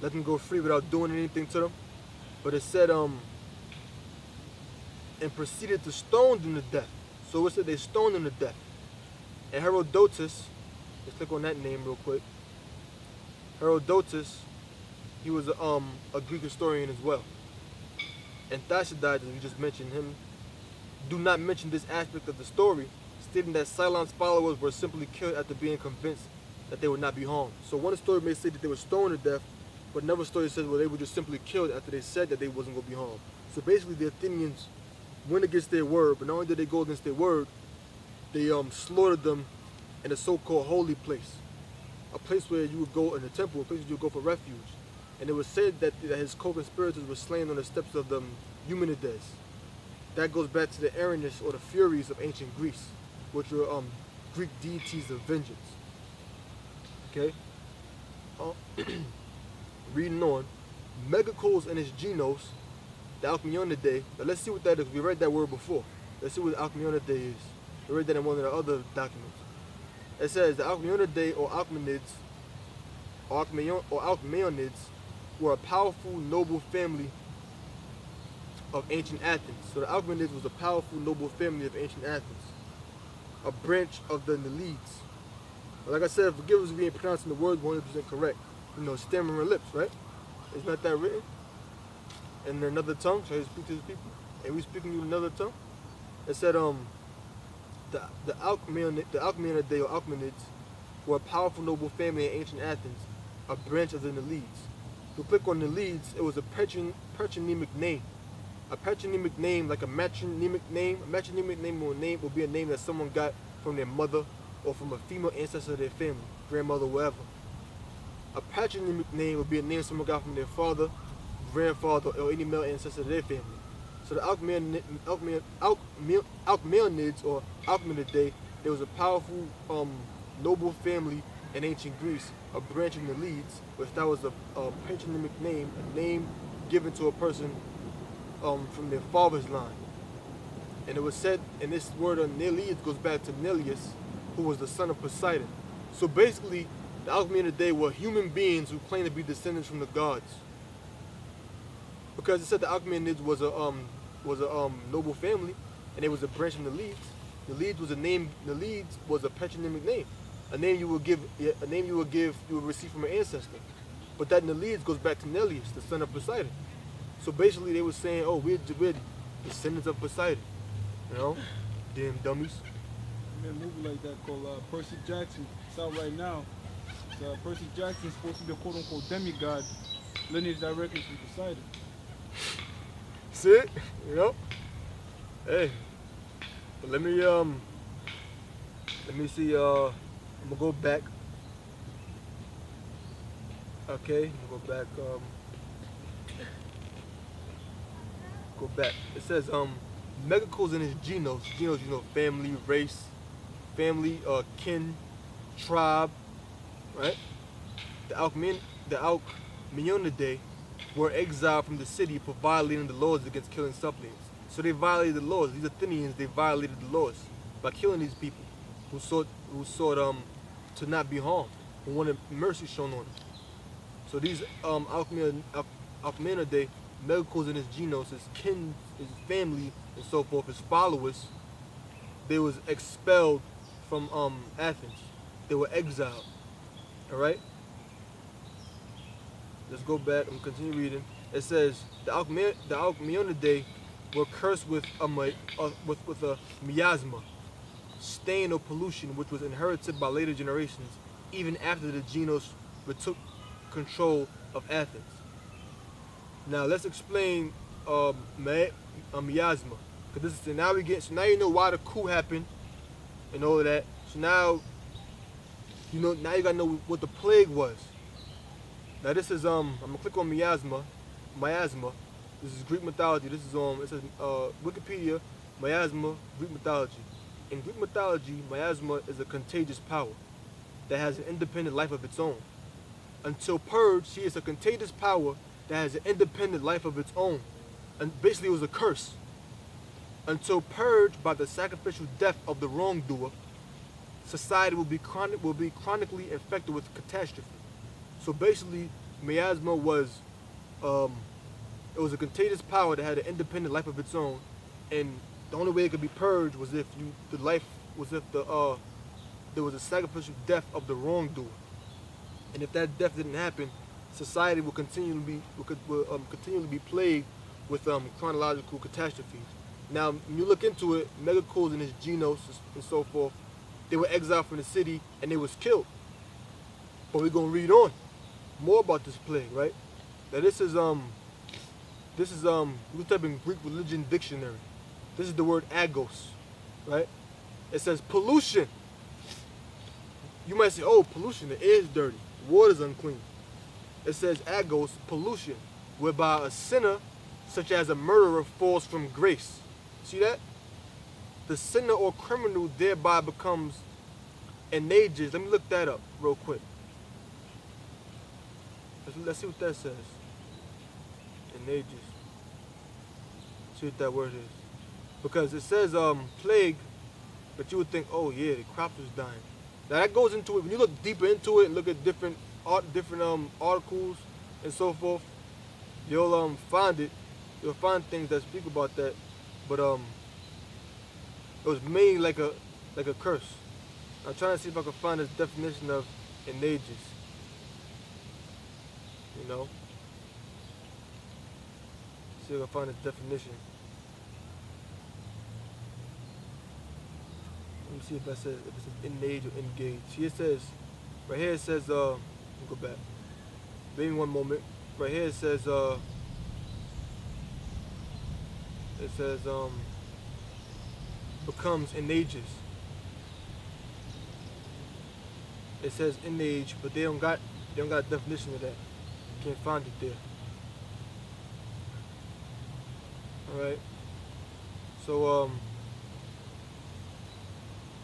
let them go free without doing anything to them. But it said, and proceeded to stone them to death. So it said they stoned them to death. And Herodotus, let's click on that name real quick. Herodotus, he was a Greek historian as well. And Thucydides, as we just mentioned him, do not mention this aspect of the story, stating that Cylon's followers were simply killed after being convinced that they would not be harmed. So one story may say that they were stoned to death, but another story says, well, they were just simply killed after they said that they wasn't going to be harmed. So basically the Athenians went against their word, but not only did they go against their word, they slaughtered them in a so-called holy place. A place where you would go in the temple, a place where you would go for refuge. And it was said that his co-conspirators were slain on the steps of the Eumenides. That goes back to the Erinyes or the Furies of ancient Greece, which were Greek deities of vengeance. Okay? Reading on, Megacles and his Genos, the Alcmeonidae. Now let's see what that is. We read that word before. Let's see what Alcmeonidae is. We read that in one of the other documents. It says the Alcmeonidae or Alcmenids or Alcmeonids were a powerful, noble family of ancient Athens. So the Alcmenids was a powerful, noble family of ancient Athens, a branch of the Nelids. Like I said, forgive us if we ain't pronouncing the word 100% correct. You know, stammering lips, right? Isn't that written? In another tongue, so I speak to his people, and we speaking in another tongue. It said, the Alcmeonidae or Alcmenids were a powerful, noble family in ancient Athens, a branch of the Nelids. If you click on Nelids, it was a patronymic name. A patronymic name, like a matronymic name. A matronymic name will be a name that someone got from their mother or from a female ancestor of their family, grandmother, whatever. A patronymic name would be a name someone got from their father, grandfather, or any male ancestor of their family. So the Alcmeonids or Alcmenidae, there was a powerful, noble family in ancient Greece, a branch of the Nelids, which that was a patronymic name, a name given to a person from their father's line. And it was said, and this word of Nelids goes back to Neleus, who was the son of Poseidon. So basically, the Alcmeonidae were human beings who claimed to be descendants from the gods. Because it said the Alcmeonids was a noble family, and it was a branch of the Nelids. Nelids was a name. Nelids was a patronymic name, a name you would receive from an ancestor. But that Nelids goes back to Neleus, the son of Poseidon. So basically, they were saying, "Oh, we're descendants of Poseidon," you know, damn dummies. A movie like that called Percy Jackson. It's out right now. Percy Jackson is supposed to be a quote-unquote demigod, lineage directly from Poseidon. See it? You know? Hey. But let me see, I'm gonna go back. Okay, I'm gonna go back, go back. It says, Megacles and his Genos. Genos, you know, family, race, family, kin, tribe, right? The Alcmeonidae were exiled from the city for violating the laws against killing suppliants. So they violated the laws. These Athenians, they violated the laws by killing these people who sought to not be harmed, who wanted mercy shown on them. So these Alcmeonidae, Megacles and his Genos, his kin, his family, and so forth, his followers, they was expelled from Athens. They were exiled. All right. Let's go back and continue reading. It says the Alcmeonidae were cursed with a miasma, stain or pollution, which was inherited by later generations, even after the Genos retook control of Athens. Now let's explain miasma, because now you know why the coup happened and all of that. So now you gotta know what the plague was. Now this is I'm gonna click on miasma. This is Greek mythology. This is it says Wikipedia, miasma, Greek mythology. In Greek mythology, miasma is a contagious power that has an independent life of its own. Until purged, she is a contagious power that has an independent life of its own. And basically it was a curse. Until purged by the sacrificial death of the wrongdoer, society will be chronically infected with catastrophe. So basically, miasma was, it was a contagious power that had an independent life of its own, and the only way it could be purged was if there was a sacrificial death of the wrongdoer, and if that death didn't happen, society will continually be plagued with chronological catastrophes. Now, when you look into it, Megacles and his Genos and so forth, they were exiled from the city and they was killed. But we're gonna read on more about this plague, right? Now this is you type in Greek religion dictionary. This is the word agos, right? It says pollution. You might say, oh, pollution, the air is dirty, water's unclean. It says agos, pollution, whereby a sinner, such as a murderer, falls from grace. See that? The sinner or criminal thereby becomes enages. Let me look that up real quick. Let's see what that says. Enages. See what that word is. Because it says plague, but you would think, oh yeah, the crops was dying. Now that goes into it. When you look deeper into it and look at different articles and so forth, you'll find it. You'll find things that speak about that. But it was mainly like a curse. I'm trying to see if I can find this definition of enages. You know? See if I can find this definition. Let me see if I said if it's enage or engage. See, it says right here. It says let me go back. Give me one moment. Right here it says becomes enages. It says enage, but they don't got a definition of that. Can't find it there. All right. So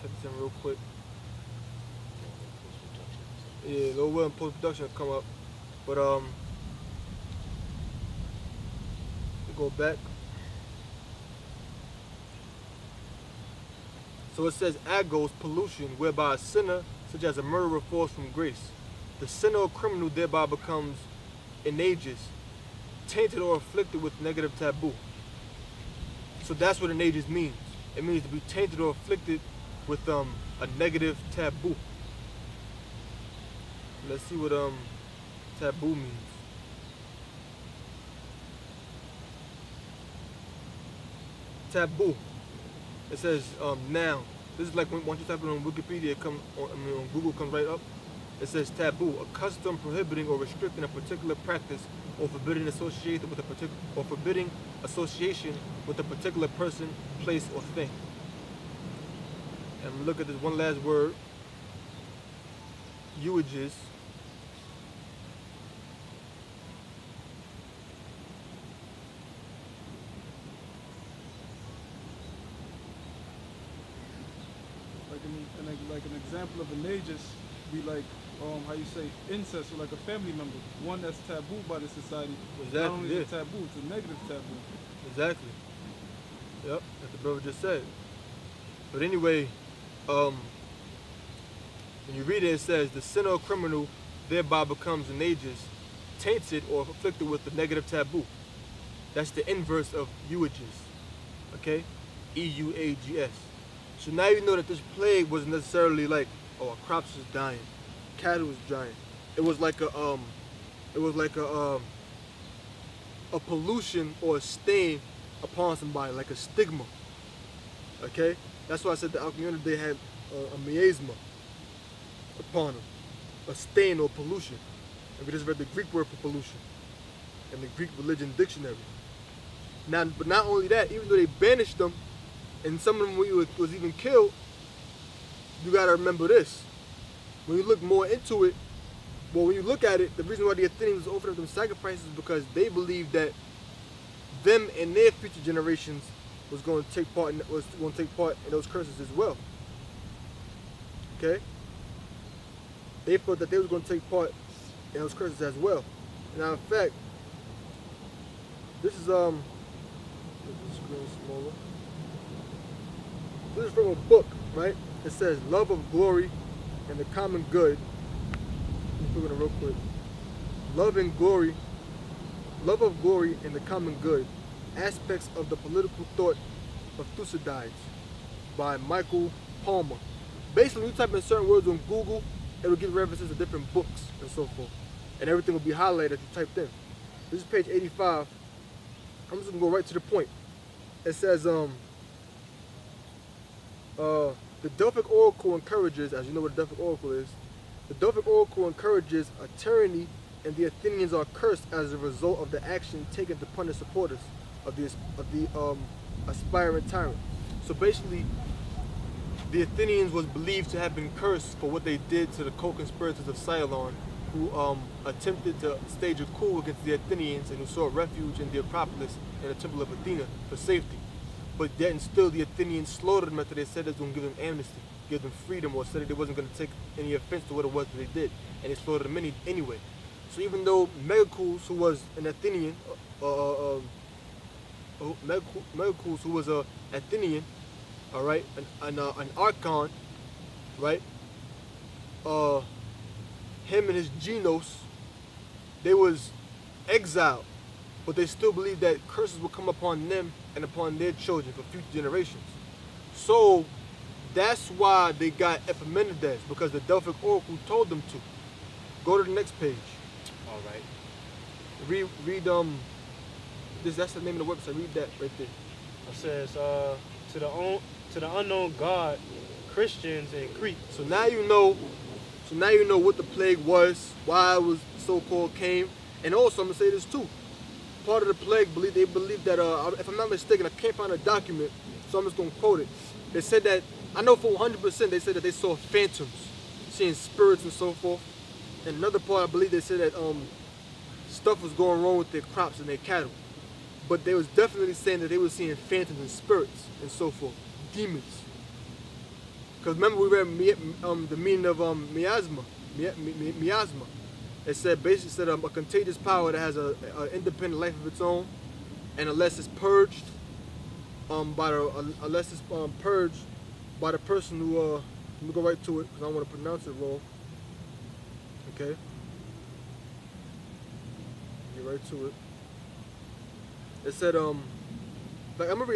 check this in real quick. Yeah, low will and post production will come up, but we go back. So it says agos, pollution, whereby a sinner, such as a murderer, falls from grace. The sinner or criminal thereby becomes enages, tainted or afflicted with negative taboo. So that's what enages means. It means to be tainted or afflicted with a negative taboo. Let's see what taboo means. Taboo. It says noun. This is like once you type it on Wikipedia, on Google comes right up. It says taboo, a custom prohibiting or restricting a particular practice or forbidding association with a particular person, place, or thing. And look at this one last word. Eulogies. Like an example of enages be like how you say incest, or like a family member, one that's taboo by the society. Exactly. Not only is it taboo, it's a negative taboo. Exactly. Yep, like the brother just said. But anyway, when you read it, it says the sinner or criminal thereby becomes enages, tainted or afflicted with the negative taboo. That's the inverse of eulogies. Okay? E-U-A-G-S. So now you know that this plague wasn't necessarily like, oh, our crops was dying, cattle was dying. It was like a pollution or a stain upon somebody, like a stigma. Okay, that's why I said the Al community had a miasma upon them, a stain or pollution. And we just read the Greek word for pollution in the Greek religion dictionary. Now, but not only that, even though they banished them, and some of them was even killed, you gotta remember this. When you look more into it, well, when you look at it, the reason why the Athenians was offering them sacrifices is because they believed that them and their future generations was going to take part in those curses as well. Okay? They thought that they was going to take part in those curses as well. Now, in fact, this is the screen smaller. This is from a book, right? It says Love of Glory and the Common Good. Let me put it real quick. Love and Glory, Love of Glory and the Common Good, Aspects of the Political Thought of Thucydides by Michael Palmer. Basically, when you type in certain words on Google, it'll give references to different books and so forth. And everything will be highlighted as you typed in. This is page 85. I'm just gonna go right to the point. It says, the Delphic Oracle encourages, as you know what the Delphic Oracle is, the Delphic Oracle encourages a tyranny, and the Athenians are cursed as a result of the action taken to punish supporters of the aspiring tyrant. So basically, the Athenians was believed to have been cursed for what they did to the co-conspirators of Cylon, who attempted to stage a coup against the Athenians and who sought refuge in the Acropolis and the Temple of Athena for safety. But yet and still the Athenians slaughtered them after they said they was going to give them amnesty, give them freedom, or said that they wasn't going to take any offense to what it was that they did. And they slaughtered them anyway. So even though Megacles, who was an Athenian, Megacles, who was an Athenian, all right, an archon, right, him and his Genos, they was exiled, but they still believed that curses would come upon them and upon their children for future generations. So that's why they got Epimenides, because the Delphic Oracle told them to. Go to the next page. All right. Read that's the name of the website. Read that right there. It says, to the unknown God, Christians in Crete. So now you know what the plague was, why it was so-called came, and also I'm gonna say this too. Part of the plague, they believe that if I'm not mistaken, I can't find a document, so I'm just gonna quote it. They said that, I know for 100%, they said that they saw phantoms, seeing spirits and so forth. And another part, I believe they said that stuff was going wrong with their crops and their cattle. But they was definitely saying that they were seeing phantoms and spirits and so forth, demons. Because remember we read the meaning of miasma. It said basically a contagious power that has an independent life of its own, and unless it's purged purged by the person who let me go right to it because I don't want to pronounce it wrong. Okay. Get right to it. It said like I'm gonna read